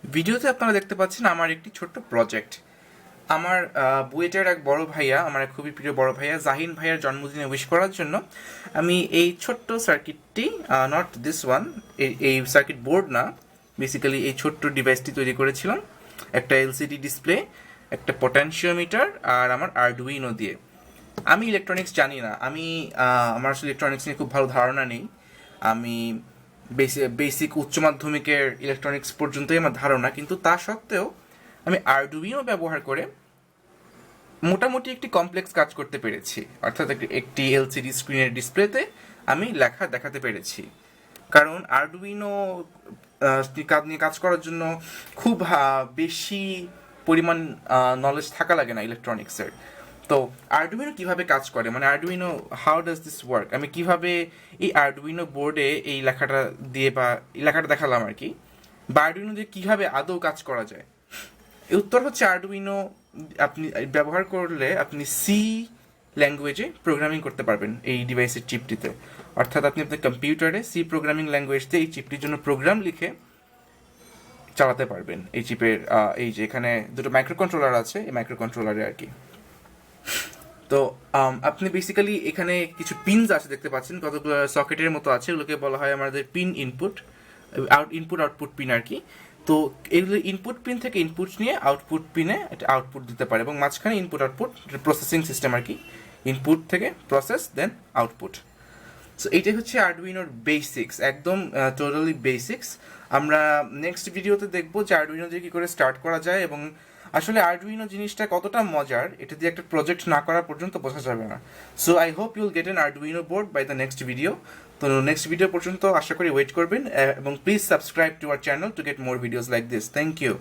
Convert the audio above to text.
ভিডিওতে আপনারা দেখতে পাচ্ছেন আমার একটি ছোট্ট প্রজেক্ট। আমার বুয়েটের এক বড় ভাইয়া, আমার এক খুবই প্রিয় বড় ভাইয়া জাহিন ভাইয়ার জন্মদিনে উইশ করার জন্য আমি এই ছোট্ট সার্কিটটি, নট দিস ওয়ান, এই সার্কিট বোর্ড না, বেসিক্যালি এই ছোট্ট ডিভাইসটি তৈরি করেছিলাম। একটা এলসিডি ডিসপ্লে, একটা পটেনশিওমিটার আর আমার আরডুইনো দিয়ে। আমি ইলেকট্রনিক্স জানি না, আমার আসলে ইলেকট্রনিক্স নিয়ে খুব ভালো ধারণা নেই। আমি বেসিক উচ্চ মাধ্যমিকের ইলেকট্রনিক্স পর্যন্তই আমার ধারণা, কিন্তু তা সত্ত্বেও আমি আরডুইনো ব্যবহার করে মোটামুটি একটি কমপ্লেক্স কাজ করতে পেরেছি। অর্থাৎ একটি এলসিডি স্ক্রিনের ডিসপ্লেতে আমি লেখা দেখাতে পেরেছি। কারণ আরডুইনো নিয়ে কাজ করার জন্য খুব বেশি পরিমাণ নলেজ থাকা লাগে না ইলেকট্রনিক্সের। তো আরডুইনো কিভাবে কাজ করে, মানে Arduino how does this work, আমি কিভাবে এই আরডুইনো বোর্ডে এই লেখাটা দিয়ে বা এই লেখাটা দেখালাম আর কি, বা আরডুইনো দিয়ে কিভাবে আদৌ কাজ করা যায়। এর উত্তর হচ্ছে আরডুইনো আপনি ব্যবহার করলে আপনি সি ল্যাঙ্গুয়েজে প্রোগ্রামিং করতে পারবেন এই ডিভাইসের চিপটিতে। অর্থাৎ আপনি আপনার কম্পিউটারে সি প্রোগ্রামিং ল্যাঙ্গুয়েজ দিয়ে এই চিপটির জন্য প্রোগ্রাম লিখে চালাতে পারবেন এই চিপের। এই যে এখানে দুটো মাইক্রো কন্ট্রোলার আছে, এই মাইক্রো কন্ট্রোলারে আর কি। তো আপনি বেসিক্যালি এখানে কিছু পিনস আছে দেখতে পাচ্ছেন, কতগুলো সকেটের মতো আছে, এগুলোকে বলা হয় আমাদের পিন ইনপুট আউটপুট পিন আর কি। তো এগুলো ইনপুট পিন থেকে ইনপুট নিয়ে আউটপুট পিনে এটা আউটপুট দিতে পারে, এবং মাঝখানে ইনপুট আউটপুট প্রসেসিং সিস্টেম আর কি। ইনপুট থেকে প্রসেস দেন আউটপুট। সো এইটাই হচ্ছে আরডুইনোর বেসিক্স, একদম টোটালি বেসিক্স। আমরা নেক্সট ভিডিওতে দেখবো যে আরডুইনো দিয়ে কী করে স্টার্ট করা যায়, এবং আসলে আরডুইনো জিনিসটা কতটা মজার এটা দিয়ে একটা প্রজেক্ট না করা পর্যন্ত বোঝা যাবে না। So I hope you'll get an Arduino board by the next video. তো নেক্সট ভিডিও পর্যন্ত আশা করি ওয়েট করবেন, এবং please subscribe to our channel to get more videos like this. Thank you.